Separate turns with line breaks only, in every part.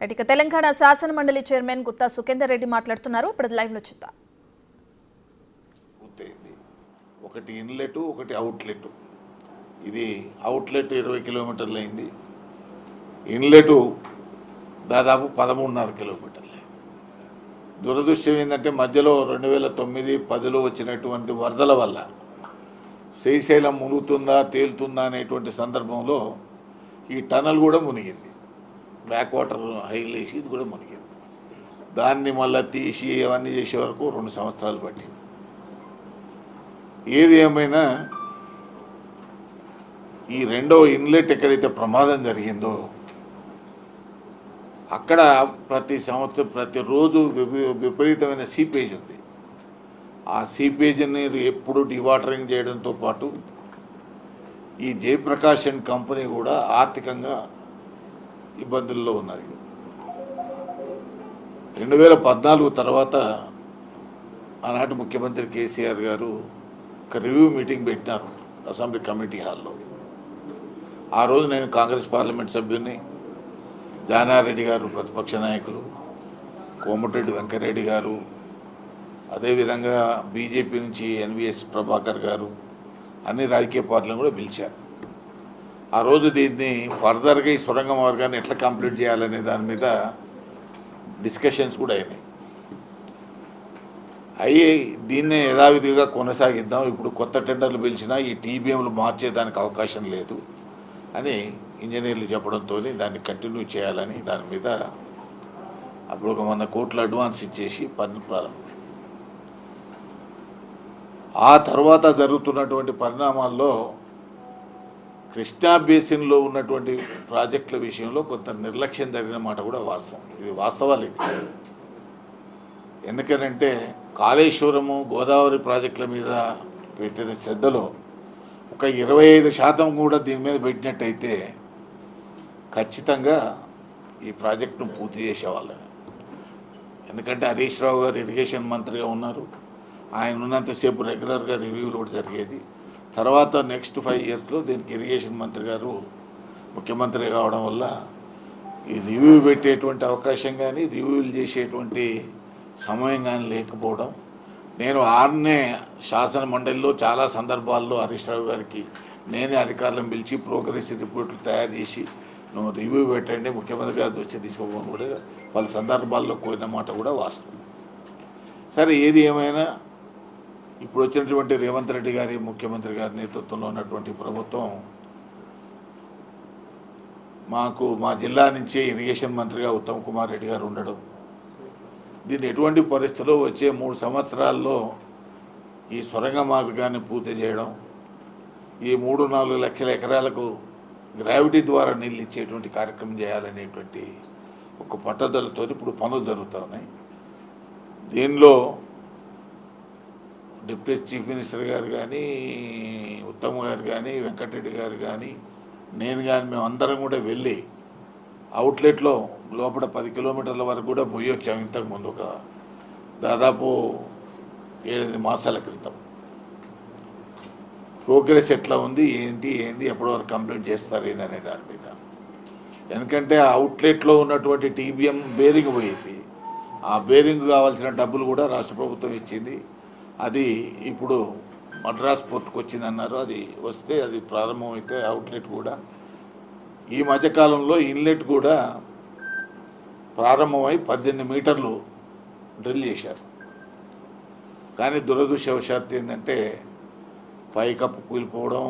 ఇక తెలంగాణ శాసన మండలి చైర్మన్ గుత్తా సుఖేందర్ రెడ్డి మాట్లాడుతున్నారు. ఇప్పుడు లైవ్ లో చూద్దాం.
ఒకటి ఇన్లెట్, ఒకటి అవుట్లెట్. ఇది అవుట్లెట్ 20 కిలోమీటర్లు అయింది, ఇన్లెట్ దాదాపు 13.5 కిలోమీటర్లు. దురదృష్టం ఏంటంటే మధ్యలో 2009-10లో వచ్చినటువంటి వరదల వల్ల శ్రీశైలం మునుగుతుందా తేలుతుందా అనేటువంటి సందర్భంలో ఈ టనల్ కూడా మునిగింది. బ్యాక్ వాటర్ హైల్ వేసి ఇది కూడా మునిగింది. దాన్ని మళ్ళీ తీసి అవన్నీ చేసే వరకు 2 సంవత్సరాలు పట్టింది. ఏది ఏమైనా ఈ రెండవ ఇన్లెట్ ఎక్కడైతే ప్రమాదం జరిగిందో అక్కడ ప్రతి సంవత్సరం ప్రతిరోజు విపరీతమైన సీపేజ్ ఉంది. ఆ సీపేజ్ని ఎప్పుడు డివాటరింగ్ చేయడంతో పాటు ఈ జయప్రకాష్ అండ్ కంపెనీ కూడా ఆర్థికంగా ఇబ్బందుల్లో ఉన్నది. 2014 తర్వాత ఆనాటి ముఖ్యమంత్రి కేసీఆర్ గారు ఒక రివ్యూ మీటింగ్ పెట్టినారు అసెంబ్లీ కమిటీ హాల్లో. ఆ రోజు నేను కాంగ్రెస్ పార్లమెంట్ సభ్యుని, జానారెడ్డి గారు ప్రతిపక్ష నాయకులు, కోమటిరెడ్డి వెంకరెడ్డి గారు, అదేవిధంగా బీజేపీ నుంచి ఎన్వీఎస్ ప్రభాకర్ గారు, అన్ని రాజకీయ పార్టీలను కూడా పిలిచారు. ఆ రోజు దీన్ని ఫర్దర్గా ఈ సొరంగ మార్గాన్ని ఎట్లా కంప్లీట్ చేయాలనే దాని మీద డిస్కషన్స్ కూడా అయినాయి. దీన్నే యథావిధిగా కొనసాగిద్దాం, ఇప్పుడు కొత్త టెండర్లు పిలిచినా ఈ టీబీఎంలు మార్చేదానికి అవకాశం లేదు అని ఇంజనీర్లు చెప్పడంతో దాన్ని కంటిన్యూ చేయాలని దాని మీద అప్పుడు ఒక 100 కోట్ల అడ్వాన్స్ ఇచ్చేసి పనులు ప్రారంభం. ఆ తర్వాత జరుగుతున్నటువంటి పరిణామాల్లో కృష్ణా బేసిన్లో ఉన్నటువంటి ప్రాజెక్టుల విషయంలో కొంత నిర్లక్ష్యం జరిగిన మాట కూడా వాస్తవం. ఇది వాస్తవాలు. ఎందుకనంటే కాళేశ్వరము, గోదావరి ప్రాజెక్టుల మీద పెట్టిన శ్రద్ధలో ఒక 25% కూడా దీని మీద పెట్టినట్టయితే ఖచ్చితంగా ఈ ప్రాజెక్టును పూర్తి చేసేవాళ్ళని. ఎందుకంటే హరీష్ రావు గారు ఇరిగేషన్ మంత్రిగా ఉన్నారు. ఆయన ఉన్నంతసేపు రెగ్యులర్గా రివ్యూలు కూడా జరిగేది. తర్వాత నెక్స్ట్ 5 ఇయర్స్లో దీనికి ఇరిగేషన్ మంత్రి గారు ముఖ్యమంత్రి కావడం వల్ల ఈ రివ్యూ పెట్టేటువంటి అవకాశం కానీ రివ్యూలు చేసేటువంటి సమయం కానీ లేకపోవడం. నేను ఆర్నే శాసన మండలిలో చాలా సందర్భాల్లో హరీష్ రావు గారికి నేనే అధికారులను పిలిచి ప్రోగ్రెస్ రిపోర్ట్లు తయారు చేసి నువ్వు రివ్యూ పెట్టండి, ముఖ్యమంత్రి గారి దృష్టి తీసుకోవడం కూడా పలు సందర్భాల్లో కోరిన మాట కూడా వాస్తవం. సరే, ఏది ఏమైనా ఇప్పుడు వచ్చినటువంటి రేవంత్ రెడ్డి గారి ముఖ్యమంత్రి గారి నేతృత్వంలో ఉన్నటువంటి ప్రభుత్వం మా జిల్లా నుంచే ఇరిగేషన్ మంత్రిగా ఉత్తమ్ కుమార్ రెడ్డి గారు ఉండడం, దీన్ని ఎటువంటి పరిస్థితుల్లో వచ్చే 3 సంవత్సరాల్లో ఈ సొరంగ మార్గాన్ని పూర్తి చేయడం, ఈ 3-4 లక్షల ఎకరాలకు గ్రావిటీ ద్వారా నీళ్ళు ఇచ్చేటువంటి కార్యక్రమం చేయాలనేటువంటి ఒక పట్టుదలతో ఇప్పుడు పనులు జరుగుతూ ఉన్నాయి. దీనిలో డిప్యూటీ చీఫ్ మినిస్టర్ గారు కానీ, ఉత్తమ్ గారు కానీ, వెంకటరెడ్డి గారు కానీ, నేను కానీ మేమందరం కూడా వెళ్ళి అవుట్లెట్లో లోపల 10 కిలోమీటర్ల వరకు కూడా పోయి వచ్చాము. ఇంతకుముందు ఒక దాదాపు 7-8 మాసాల క్రితం. ప్రోగ్రెస్ ఎట్లా ఉంది, ఏంటి ఎప్పటి వరకు కంప్లీట్ చేస్తారు ఏందనే దాని మీద. ఎందుకంటే ఆ అవుట్లెట్లో ఉన్నటువంటి టీబీఎం బేరింగ్ పోయింది. ఆ బేరింగ్ కావాల్సిన డబ్బులు కూడా రాష్ట్ర ప్రభుత్వం ఇచ్చింది. అది ఇప్పుడు మద్రాస్ పోర్టుకు వచ్చింది అన్నారు. అది వస్తే అది ప్రారంభమైతే అవుట్లెట్ కూడా ఈ మధ్యకాలంలో ఇన్లెట్ కూడా ప్రారంభమై 18 మీటర్లు డ్రిల్ చేశారు. కానీ దురదృష్టవశాత్తు ఏంటంటే పైకప్పు కూలిపోవడం,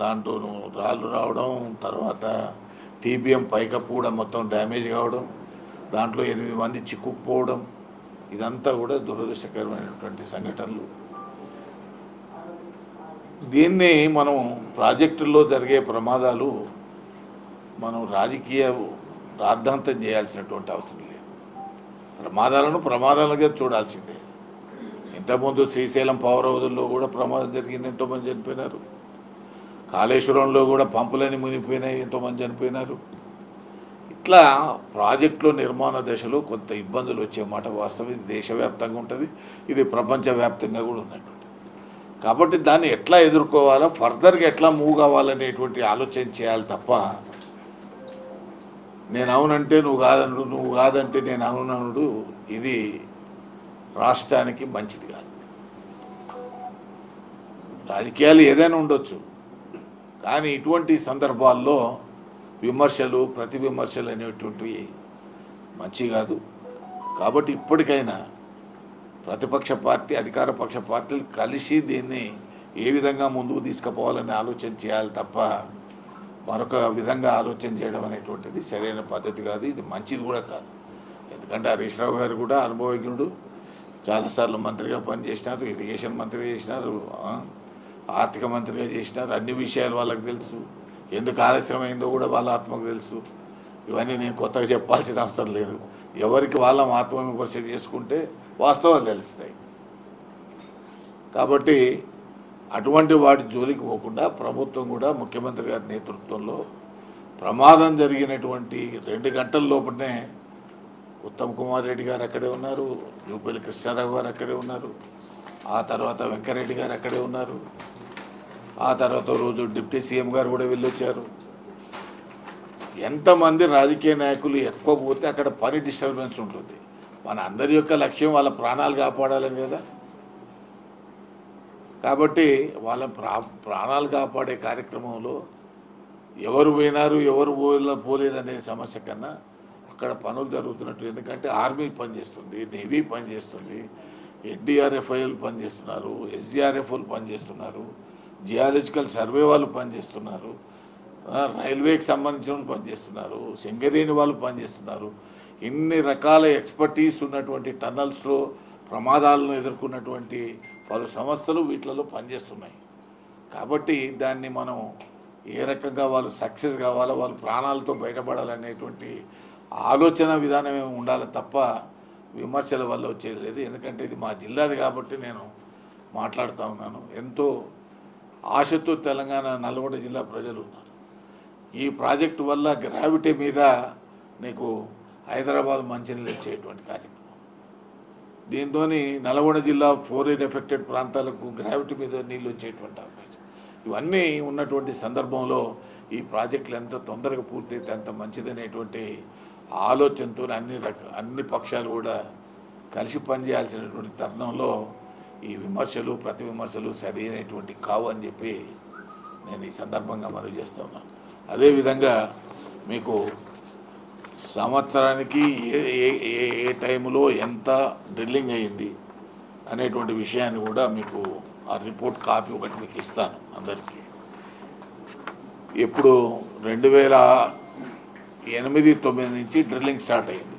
దాంట్లో రాళ్ళు రావడం, తర్వాత టీబీఎం పైకప్పు కూడా మొత్తం డ్యామేజ్ కావడం, దాంట్లో 8 మంది చిక్కుకుపోవడం, ఇదంతా కూడా దురదృష్టకరమైనటువంటి సంఘటనలు. దీన్ని మనం ప్రాజెక్టుల్లో జరిగే ప్రమాదాలు మనం రాజకీయ రాద్ధాంతం చేయాల్సినటువంటి అవసరం లేదు. ప్రమాదాలుగా చూడాల్సిందే. ఇంతకుముందు శ్రీశైలం పవర్ హౌజుల్లో కూడా ప్రమాదం జరిగింది, ఎంతోమంది చనిపోయినారు. కాళేశ్వరంలో కూడా పంపులని మునిగిపోయినాయి, ఎంతోమంది చనిపోయినారు. ఇట్లా ప్రాజెక్టులో నిర్మాణ దశలో కొంత ఇబ్బందులు వచ్చే మాట వాస్తవం. ఇది దేశవ్యాప్తంగా ఉంటుంది, ఇది ప్రపంచవ్యాప్తంగా కూడా ఉన్నటువంటి. కాబట్టి దాన్ని ఎట్లా ఎదుర్కోవాలో, ఫర్దర్గా ఎట్లా మూవ్ కావాలనేటువంటి ఆలోచన చేయాలి తప్ప నేను అవునంటే నువ్వు కాదనుడు, నువ్వు కాదంటే నేను అవుననుడు, ఇది రాష్ట్రానికి మంచిది కాదు. రాజకీయాలు ఏదైనా ఉండొచ్చు, కానీ ఇటువంటి సందర్భాల్లో విమర్శలు ప్రతి విమర్శలు అనేటువంటివి మంచి కాదు. కాబట్టి ఇప్పటికైనా ప్రతిపక్ష పార్టీ అధికార పక్ష పార్టీలు కలిసి దీన్ని ఏ విధంగా ముందుకు తీసుకుపోవాలని ఆలోచన చేయాలి తప్ప మరొక విధంగా ఆలోచన చేయడం అనేటువంటిది సరైన పద్ధతి కాదు, ఇది మంచిది కూడా కాదు. ఎందుకంటే హరీష్ రావు గారు కూడా అనుభవజ్ఞుడు, చాలాసార్లు మంత్రిగా పనిచేసినారు, ఇరిగేషన్ మంత్రిగా చేసినారు, ఆర్థిక మంత్రిగా చేసినారు. అన్ని విషయాలు వాళ్ళకి తెలుసు, ఎందుకు ఆలస్యమైందో కూడా వాళ్ళ ఆత్మకు తెలుసు. ఇవన్నీ నేను కొత్తగా చెప్పాల్సిన అవసరం లేదు. ఎవరికి వాళ్ళ ఆత్మవిమర్శ చేసుకుంటే వాస్తవాలు తెలుస్తాయి. కాబట్టి అటువంటి వాటి జోలికి పోకుండా ప్రభుత్వం కూడా ముఖ్యమంత్రి గారి నేతృత్వంలో ప్రమాదం జరిగినటువంటి 2 గంటల లోపలనే ఉత్తమ్ కుమార్ రెడ్డి గారు అక్కడే ఉన్నారు, జూపల్లి కృష్ణారావు గారు అక్కడే ఉన్నారు, ఆ తర్వాత వెంకరెడ్డి గారు అక్కడే ఉన్నారు, ఆ తర్వాత రోజు డిప్యూటీ సీఎం గారు కూడా వెళ్ళొచ్చారు. ఎంతమంది రాజకీయ నాయకులు ఎక్కువ పోతే అక్కడ పని డిస్టర్బెన్స్ ఉంటుంది. మన అందరి యొక్క లక్ష్యం వాళ్ళ ప్రాణాలు కాపాడాలని కదా. కాబట్టి వాళ్ళ ప్రాణాలు కాపాడే కార్యక్రమంలో ఎవరు పోయినారు ఎవరు పోలేదనే సమస్య కన్నా అక్కడ పనులు జరుగుతున్నట్టు. ఎందుకంటే ఆర్మీ పనిచేస్తుంది, నేవీ పనిచేస్తుంది, ఎన్డీఆర్ఎఫ్ఐలు పనిచేస్తున్నారు, ఎస్డీఆర్ఎఫ్లు పనిచేస్తున్నారు, జియాలజికల్ సర్వే వాళ్ళు పనిచేస్తున్నారు, రైల్వేకి సంబంధించిన వాళ్ళు పనిచేస్తున్నారు, సింగరేణి వాళ్ళు పనిచేస్తున్నారు. ఇన్ని రకాల ఎక్స్పర్టీస్ ఉన్నటువంటి టన్నల్స్లో ప్రమాదాలను ఎదుర్కొన్నటువంటి పలు సంస్థలు వీటిలలో పనిచేస్తున్నాయి. కాబట్టి దాన్ని మనం ఏ రకంగా వాళ్ళు సక్సెస్ కావాలో, వాళ్ళు ప్రాణాలతో బయటపడాలనేటువంటి ఆలోచన విధానం ఏమి ఉండాలి తప్ప విమర్శల వల్ల వచ్చేది లేదు. ఎందుకంటే ఇది మా జిల్లాది కాబట్టి నేను మాట్లాడుతూ ఉన్నాను. ఎంతో ఆశతో తెలంగాణ నల్గొండ జిల్లా ప్రజలు ఉన్నారు. ఈ ప్రాజెక్టు వల్ల గ్రావిటీ మీద నీకు హైదరాబాద్ మంచినీళ్ళు ఇచ్చేటువంటి కార్యక్రమం, దీంతో నల్గొండ జిల్లా ఫ్లోరైడ్ ఎఫెక్టెడ్ ప్రాంతాలకు గ్రావిటీ మీద నీళ్ళు వచ్చేటువంటి అవకాశం. ఇవన్నీ ఉన్నటువంటి సందర్భంలో ఈ ప్రాజెక్టులు ఎంత తొందరగా పూర్తయితే అంత మంచిదనేటువంటి ఆలోచనతో అన్ని పక్షాలు కూడా కలిసి పనిచేయాల్సినటువంటి తరుణంలో ఈ విమర్శలు ప్రతి విమర్శలు సరైనటువంటి కావు అని చెప్పి నేను ఈ సందర్భంగా మనవి చేస్తూ ఉన్నాను. అదేవిధంగా మీకు సంవత్సరానికి ఏ టైంలో ఎంత డ్రిల్లింగ్ అయ్యింది అనేటువంటి విషయాన్ని కూడా మీకు ఆ రిపోర్ట్ కాపీ ఒకటి మీకు ఇస్తాను అందరికీ. ఇప్పుడు 2008-09 నుంచి డ్రిల్లింగ్ స్టార్ట్ అయింది.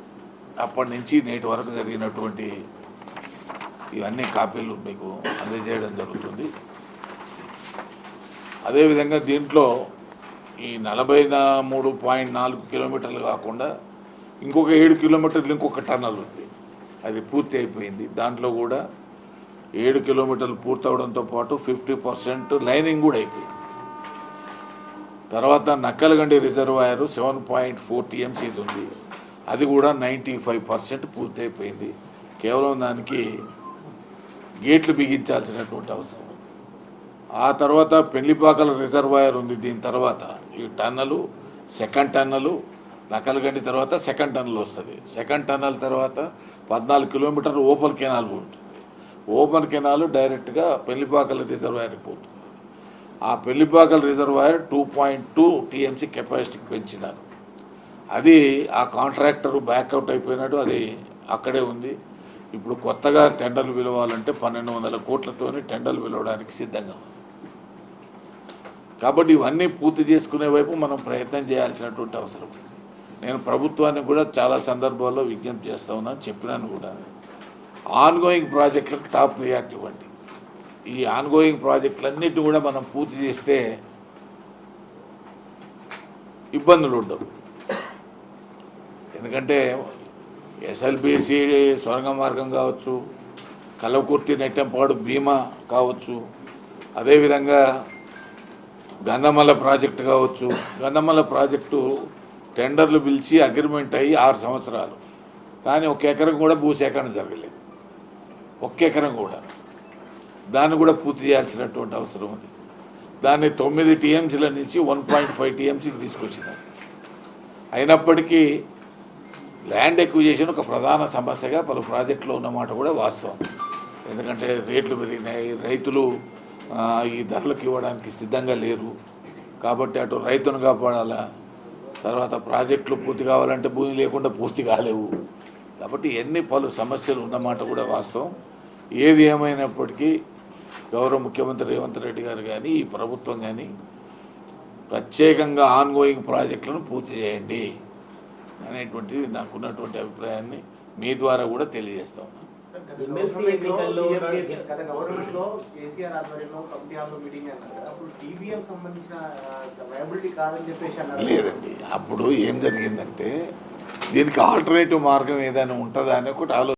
అప్పటి నుంచి నేటి వరకు జరిగినటువంటి ఇవన్నీ కాపీలు మీకు అందజేయడం జరుగుతుంది. అదేవిధంగా దీంట్లో ఈ 43.4 కిలోమీటర్లు కాకుండా ఇంకొక 7 కిలోమీటర్లు ఇంకొక టన్నల్ ఉంది, అది పూర్తి అయిపోయింది. దాంట్లో కూడా 7 కిలోమీటర్లు పూర్తవడంతో పాటు 50% లైనింగ్ కూడా అయిపోయింది. తర్వాత నక్కలగండి రిజర్వాయర్ 7.4 TMCది ఉంది, అది కూడా 95% పూర్తి అయిపోయింది. కేవలం దానికి గేట్లు బిగించాల్సినటువంటి అవసరం. ఆ తర్వాత పెళ్లిపాకల రిజర్వాయర్ ఉంది. దీని తర్వాత ఈ టన్నలు, సెకండ్ టన్నలు, నకలగండి తర్వాత సెకండ్ టన్నల్ వస్తుంది. సెకండ్ టన్నల్ తర్వాత 14 కిలోమీటర్లు ఓపెన్ కెనాల్ ఉంటుంది. ఓపెన్ కెనాల్ డైరెక్ట్గా పెళ్లిపాకల రిజర్వాయర్కి పోతుంది. ఆ పెళ్లిపాకల రిజర్వాయర్ 2.2 TMC కెపాసిటీకి పెంచినారు. అది ఆ కాంట్రాక్టర్ బ్యాక్అవుట్ అయిపోయినట్టు అది అక్కడే ఉంది. ఇప్పుడు కొత్తగా టెండర్లు పిలవాలంటే 1200 కోట్లతోని టెండర్లు పిలవడానికి సిద్ధంగా ఉంది. కాబట్టి ఇవన్నీ పూర్తి చేసుకునే వైపు మనం ప్రయత్నం చేయాల్సినటువంటి అవసరం. నేను ప్రభుత్వాన్ని కూడా చాలా సందర్భాల్లో విజ్ఞప్తి చేస్తూ ఉన్నాను, చెప్పినాను కూడా. ఆన్గోయింగ్ ప్రాజెక్టులకు టాప్ ప్రియారిటీ ఇవ్వండి. ఈ ఆన్గోయింగ్ ప్రాజెక్టులన్నిటిని కూడా మనం పూర్తి చేస్తే ఇబ్బందులు ఉండవు. ఎందుకంటే ఎస్ఎల్బిసి సొరంగ మార్గం కావచ్చు, కలవకుర్తి నెట్టంపాడు భీమా కావచ్చు, అదేవిధంగా గంధమల్ల ప్రాజెక్టు కావచ్చు. గంధమల్ల ప్రాజెక్టు టెండర్లు పిలిచి అగ్రిమెంట్ అయ్యి 6 సంవత్సరాలు, కానీ 1 ఎకరం కూడా భూసేకరణ జరగలేదు. 1 ఎకరం కూడా. దాన్ని కూడా పూర్తి చేయాల్సినటువంటి అవసరం ఉంది. దాన్ని 9 TMCల నుంచి 1.5 TMCకి తీసుకొచ్చినారు. అయినప్పటికీ ల్యాండ్ ఎక్విజిషన్ ఒక ప్రధాన సమస్యగా పలు ప్రాజెక్టులు ఉన్నమాట కూడా వాస్తవం. ఎందుకంటే రేట్లు పెరిగినాయి, రైతులు ఈ ధరలకు ఇవ్వడానికి సిద్ధంగా లేరు. కాబట్టి అటు రైతును కాపాడాలా, తర్వాత ప్రాజెక్టులు పూర్తి కావాలంటే భూమి లేకుండా పూర్తి కాలేవు. కాబట్టి పలు సమస్యలు ఉన్నమాట కూడా వాస్తవం. ఏది ఏమైనప్పటికీ గౌరవ ముఖ్యమంత్రి రేవంత్ రెడ్డి గారు కానీ ఈ ప్రభుత్వం కానీ ప్రత్యేకంగా ఆన్గోయింగ్ ప్రాజెక్టులను పూర్తి చేయండి అనేటువంటిది నాకున్నటువంటి అభిప్రాయాన్ని మీ ద్వారా కూడా తెలియజేస్తా ఉన్నాను. లేదండి, అప్పుడు ఏం జరిగిందంటే దీనికి ఆల్టర్నేటివ్ మార్గం ఏదైనా ఉంటుందా అని ఒకటి ఆలోచన.